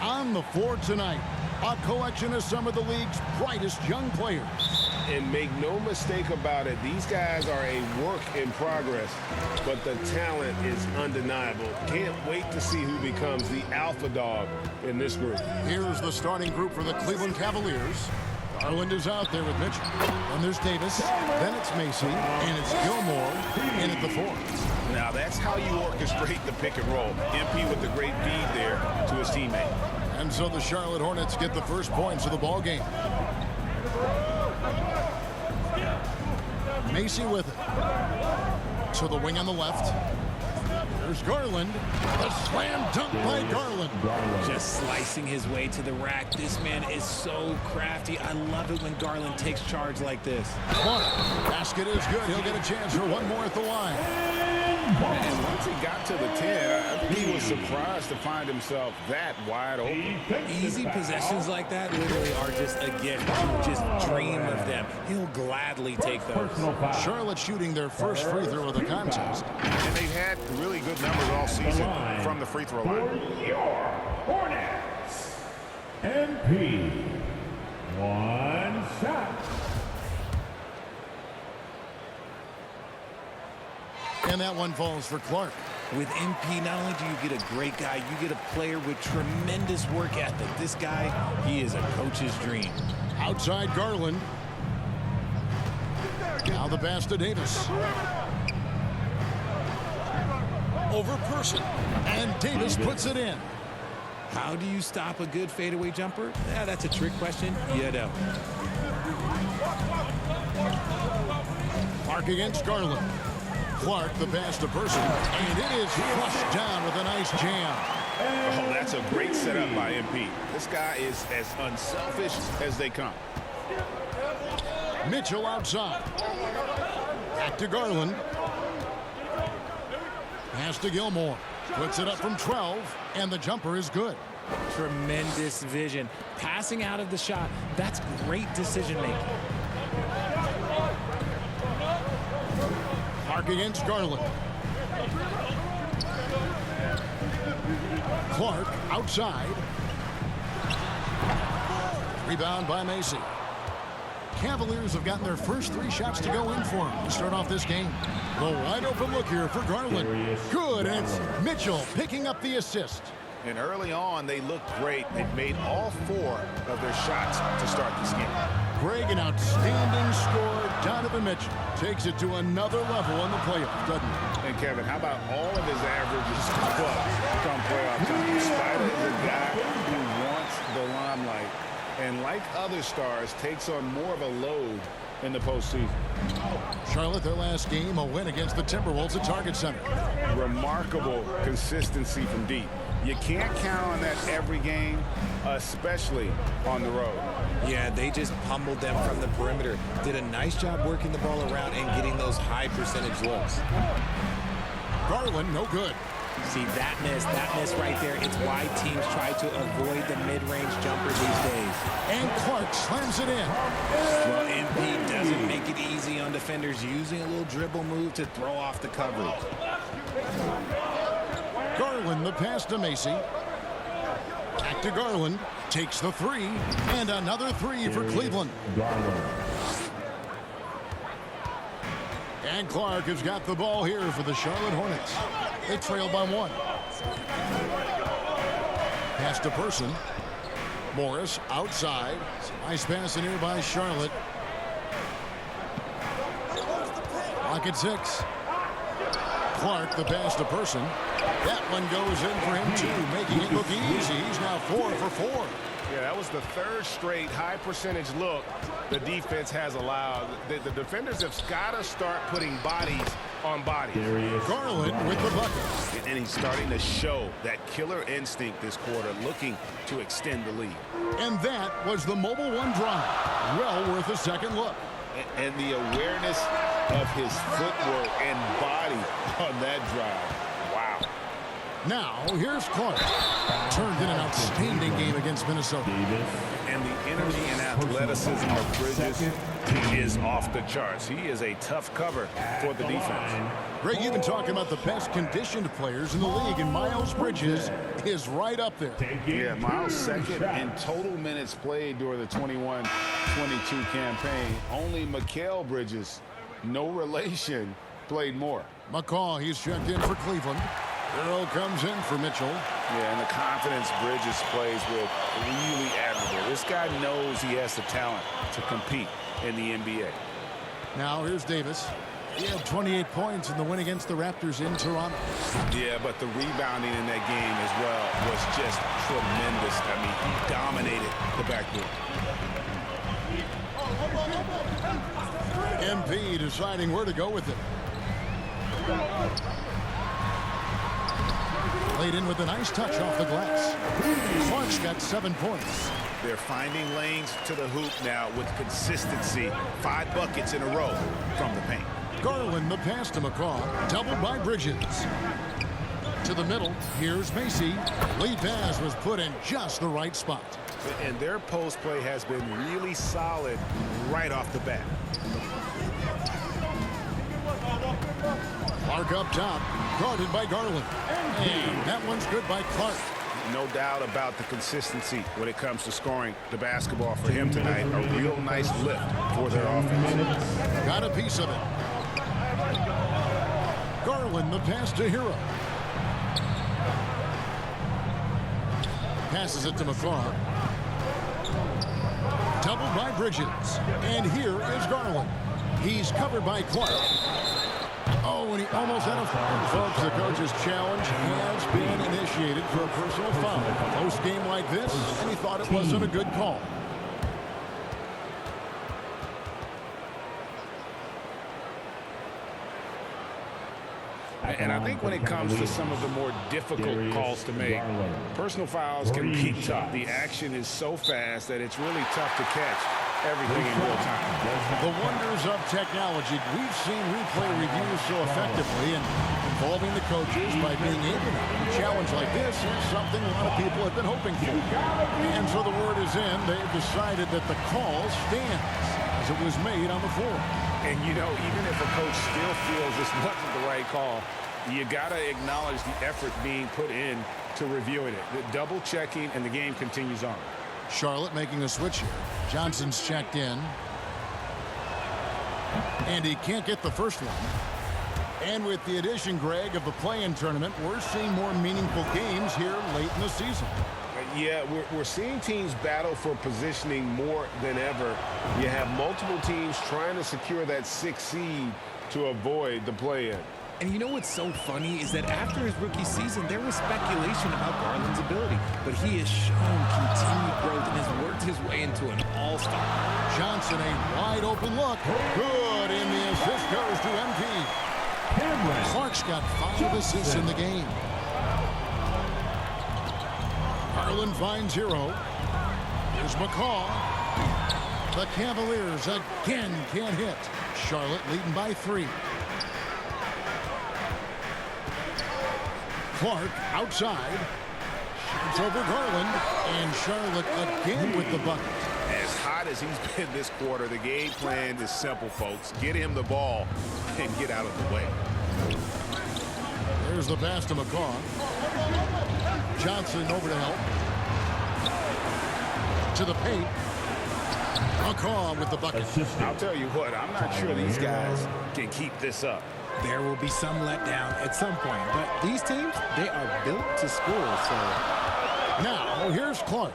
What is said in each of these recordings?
On the floor tonight, a collection of some of the league's brightest young players. And make no mistake about it, these guys are a work in progress, but the talent is undeniable. Can't wait to see who becomes the alpha dog in this group. Here's the starting group for the Cleveland Cavaliers. Garland is out there with Mitchell. Then there's Davis. Then it's Macy. And it's Gilmore in at the 4. Now that's how you orchestrate the pick and roll. MP with the great feed there to his teammate. And so the Charlotte Hornets get the first points of the ball game. Macy with it. To the wing on the left. There's Garland. The slam dunk by Garland. Just slicing his way to the rack. This man is so crafty. I love it when Garland takes charge like this. Clark. Basket is good. He'll get a chance for one more at the line. And once he got to the 10, I think he was surprised to find himself that wide open. Easy possessions like that literally are just a gift. You just dream of them. He'll gladly take those. Charlotte shooting their first free throw of the contest. And they've had really good numbers all season from the free throw line. For your Hornets, MP. One shot. And that one falls for Clark. With MP, not only do you get a great guy, you get a player with tremendous work ethic. This guy, he is a coach's dream. Outside Garland. Now the pass to Davis. Over Person. And Davis puts it in. How do you stop a good fadeaway jumper? Yeah, that's a trick question. You know. Clark against Garland. Clark, the pass to Person, and it is flushed down with a nice jam. Oh, that's a great setup by MP. This guy is as unselfish as they come. Mitchell outside. Back to Garland. Pass to Gilmore. Puts it up from 12, and the jumper is good. Tremendous vision. Passing out of the shot, that's great decision-making. Clark against Garland. Clark outside. Rebound by Macy. Cavaliers have gotten their first 3 shots to go in for them to start off this game. The wide open look here for Garland. Good, and it's Mitchell picking up the assist. And early on, they looked great. They've made all 4 of their shots to start this game. Greg, an outstanding scorer. Donovan Mitchell takes it to another level in the playoffs, doesn't he? And Kevin, how about all of his averages come playoff time? Spider is a guy who wants the limelight, and like other stars, takes on more of a load in the postseason. Charlotte, their last game, a win against the Timberwolves at Target Center. Remarkable consistency from deep. You can't count on that every game, especially on the road. Yeah, they just pummeled them from the perimeter. Did a nice job working the ball around and getting those high percentage looks. Garland, no good. See, that miss right there. It's why teams try to avoid the mid-range jumper these days. And Clark slams it in. Well, MP doesn't make it easy on defenders, using a little dribble move to throw off the coverage. Garland, the pass to Macy. Back to Garland. Takes the 3. And another 3 for Cleveland. And Clark has got the ball here for the Charlotte Hornets. They trail by 1. Pass to Person. Morris outside. Nice pass in here by Charlotte. Clock at 6. Clark, the pass to Person. That one goes in for him too, making it look easy. He's now 4 for 4. Yeah, that was the 3rd straight high percentage look the defense has allowed. The defenders have got to start putting bodies on bodies. Garland with the bucket. And he's starting to show that killer instinct this quarter, looking to extend the lead. And that was the Mobile One drive. Well worth a second look. And the awareness of his footwork and body on that drive. Wow. Now, here's Clark. Turned in an outstanding game against Minnesota. And the energy and athleticism of Bridges is off the charts. He is a tough cover for the defense. Greg, you've been talking about the best conditioned players in the league, and Miles Bridges is right up there. Yeah, Miles second in total minutes played during the 21-22 campaign. Only Mikal Bridges, no relation, played more. McCaw, he's checked in for Cleveland. Hero comes in for Mitchell. Yeah, and the confidence Bridges plays with, really admirable. This guy knows he has the talent to compete in the NBA. Now here's Davis. He had 28 points in the win against the Raptors in Toronto. Yeah, but the rebounding in that game as well was just tremendous. I mean, he dominated the backboard. MP deciding where to go with it. Laid in with a nice touch off the glass. Clark's got 7 points. They're finding lanes to the hoop now with consistency. 5 buckets in a row from the paint. Garland, the pass to McCaw. Doubled by Bridges. To the middle, here's Macy. Lead pass was put in just the right spot. And their post play has been really solid right off the bat. Clark up top, guarded by Garland. And that one's good by Clark. No doubt about the consistency when it comes to scoring the basketball for him tonight. A real nice lift for their offense. Got a piece of it. Garland, the pass to Hero. Passes it to McCaw. Doubled by Bridges. And here is Garland. He's covered by Clark. Oh, and he almost had a foul. Folks, the coach's challenge has been initiated for a personal foul. A close game like this, and he thought it wasn't a good call. And I think when it comes to some of the more difficult calls to make, personal fouls can be tough. The action is so fast that it's really tough to catch everything in real time. The wonders of technology. We've seen replay reviews so effectively, and involving the coaches by being able to have a challenge like this is something a lot of people have been hoping for. And so the word is in. They've decided that the call stands as it was made on the floor. And, you know, even if a coach still feels this wasn't the right call, you got to acknowledge the effort being put in to reviewing it. The double checking, and the game continues on. Charlotte making a switch here. Johnson's checked in. And he can't get the first one. And with the addition, Greg, of the play-in tournament, we're seeing more meaningful games here late in the season. Yeah, we're seeing teams battle for positioning more than ever. You have multiple teams trying to secure that 6th seed to avoid the play-in. And you know what's so funny is that after his rookie season, there was speculation about Garland's ability. But he has shown continued growth and has worked his way into an all-star. Johnson, a wide open look. Good, and the assist goes to MP. Clark's got 5 assists in the game. Garland finds Hero. Here's McCaw. The Cavaliers again can't hit. Charlotte leading by 3. Clark outside. Shoots over Garland. And Charlotte again with the bucket. As hot as he's been this quarter, the game plan is simple, folks. Get him the ball and get out of the way. There's the pass to McCaw. Johnson over to help. To the paint. McCaw with the bucket. I'll tell you what, I'm not sure these guys can keep this up. There will be some letdown at some point, but these teams, they are built to score, so. Now, here's Clark.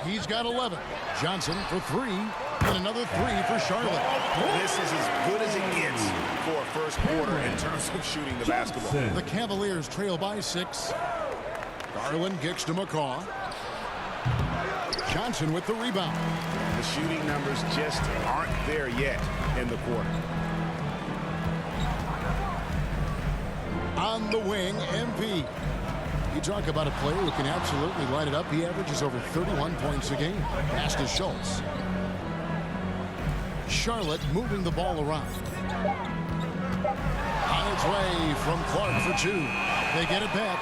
He's got 11. Johnson for 3, and another 3 for Charlotte. This is as good as it gets for a first quarter in terms of shooting the basketball. The Cavaliers trail by 6. Garland kicks to McCaw. Johnson with the rebound. The shooting numbers just aren't there yet in the quarter. On the wing, MP. You talk about a player who can absolutely light it up. He averages over 31 points a game. Pass to Schultz. Charlotte moving the ball around. On its way from Clark for 2. They get it back.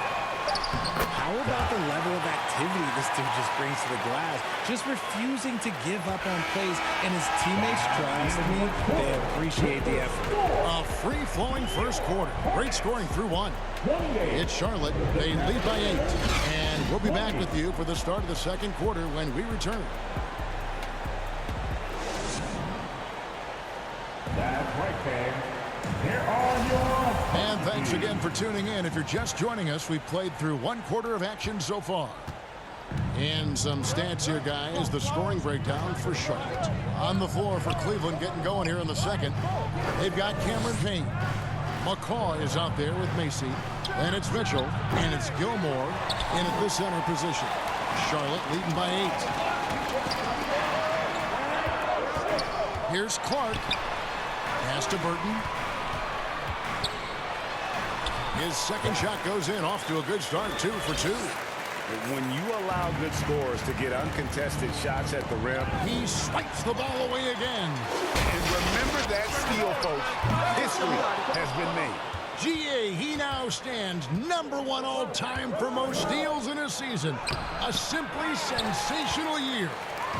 How about the level of activity this dude just brings to the glass? Just refusing to give up on plays, and his teammates, trust me, they appreciate the effort. A free-flowing first quarter. Great scoring through one. It's Charlotte. They lead by 8. And we'll be back with you for the start of the second quarter when we return. That's right, fans. Here are your... And thanks again for tuning in. If you're just joining us, we've played through one quarter of action so far. And some stats here, guys. The scoring breakdown for Charlotte. On the floor for Cleveland, getting going here in the second. They've got Cameron Payne. McCaw is out there with Macy. And it's Mitchell. And it's Gilmore in at the center position. Charlotte leading by 8. Here's Clark. Pass to Burton. His second shot goes in, off to a good start, 2 for 2. When you allow good scorers to get uncontested shots at the rim, He swipes the ball away again. and remember that steal, folks. History has been made. GA, he now stands #1 all-time for most steals in a season. A simply sensational year.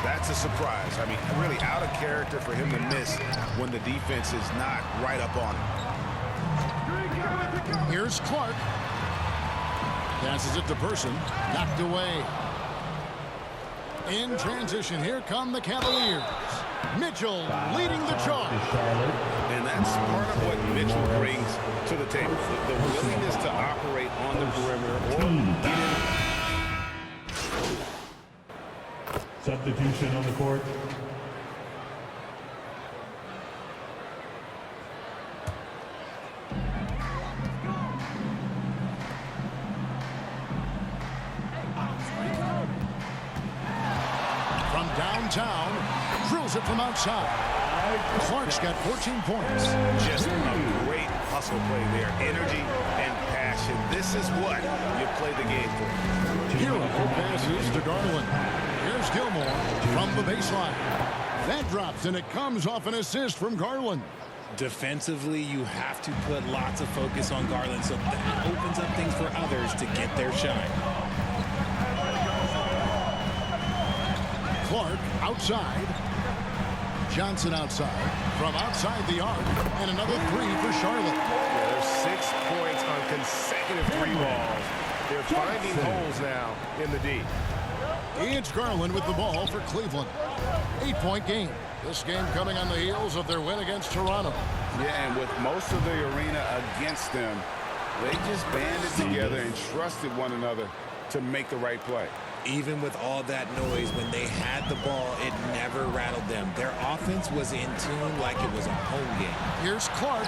That's a surprise. I mean, really out of character for him to miss when the defense is not right up on him. Here's Clark. Passes it to Person. Knocked away. In transition, here come the Cavaliers. Mitchell leading the charge. And that's part of what Mitchell brings to the table. The willingness to operate on the perimeter or get in. Substitution on the court. From downtown, drills it from outside. Clark's got 14 points. Just a great hustle play there. Energy and passion. This is what you play the game for. Hero passes to Garland. Here's Gilmore from the baseline. That drops, and it comes off an assist from Garland. Defensively, you have to put lots of focus on Garland, so that opens up things for others to get their shine. Clark outside. Johnson outside. From outside the arc. And another 3 for Charlotte. There's 6 points on consecutive 3 balls. They're finding holes now in the D. It's Garland with the ball for Cleveland. 8-point game. This game coming on the heels of their win against Toronto. Yeah, and with most of the arena against them, they just banded together and trusted one another to make the right play. Even with all that noise, when they had the ball, it never rattled them. Their offense was in tune like it was a home game. Here's Clark.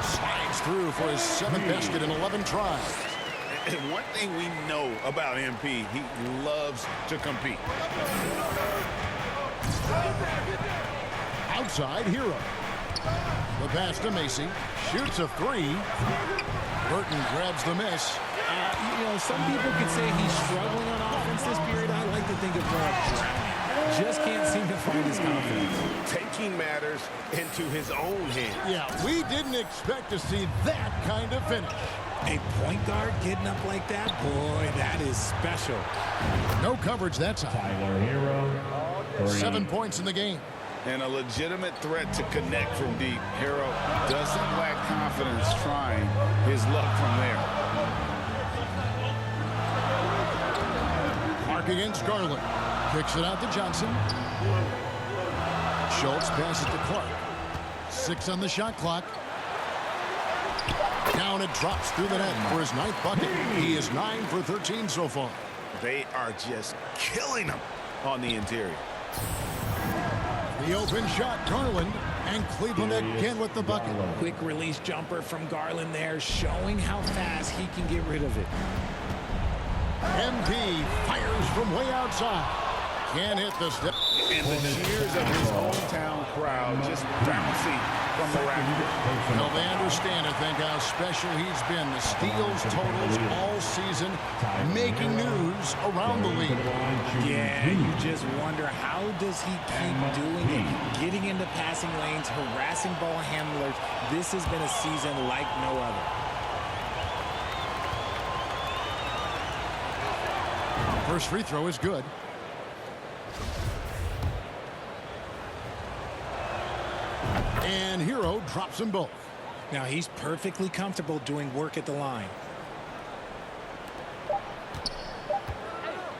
Slides through for his 7th basket in 11 tries. And one thing we know about MP, he loves to compete. Outside, Hero. The pass to Macy. Shoots a 3. Burton grabs the miss. You know, some people could say he's struggling on offense this period. I like to think of more drowning. Just can't seem to find his confidence. Taking matters into his own hands. Yeah, we didn't expect to see that kind of finish. A point guard getting up like that, boy, that is special. No coverage that time. Tyler Hero. 7 points in the game. And a legitimate threat to connect from deep. Hero doesn't lack confidence trying his luck from there. Clark against Garland. Kicks it out to Johnson. Schultz passes to Clark. 6 on the shot clock. Down it drops through the net for his 9th bucket. He is 9 for 13 so far. They are just killing him on the interior. The open shot, Garland, and Cleveland again with the bucket. Quick release jumper from Garland there, showing how fast he can get rid of it. MP fires from way outside. Can't hit the step. And the cheers of his hometown crowd just bouncing from the rafters. Well, they understand, I think, how special he's been. The steals totals all season, making news around the league. Yeah, you just wonder, how does he keep doing it? Getting into passing lanes, harassing ball handlers. This has been a season like no other. First free throw is good. And Hero drops them both. Now he's perfectly comfortable doing work at the line.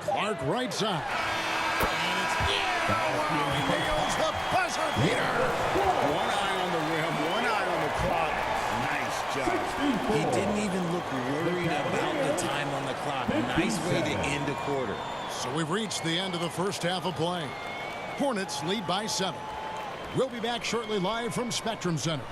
Clark right side. Nails the buzzer beater. One eye on the rim, one eye on the clock. Nice job. He didn't even look worried about the time on the clock. Nice way to end a quarter. So we've reached the end of the first half of play. Hornets lead by 7. We'll be back shortly live from Spectrum Center.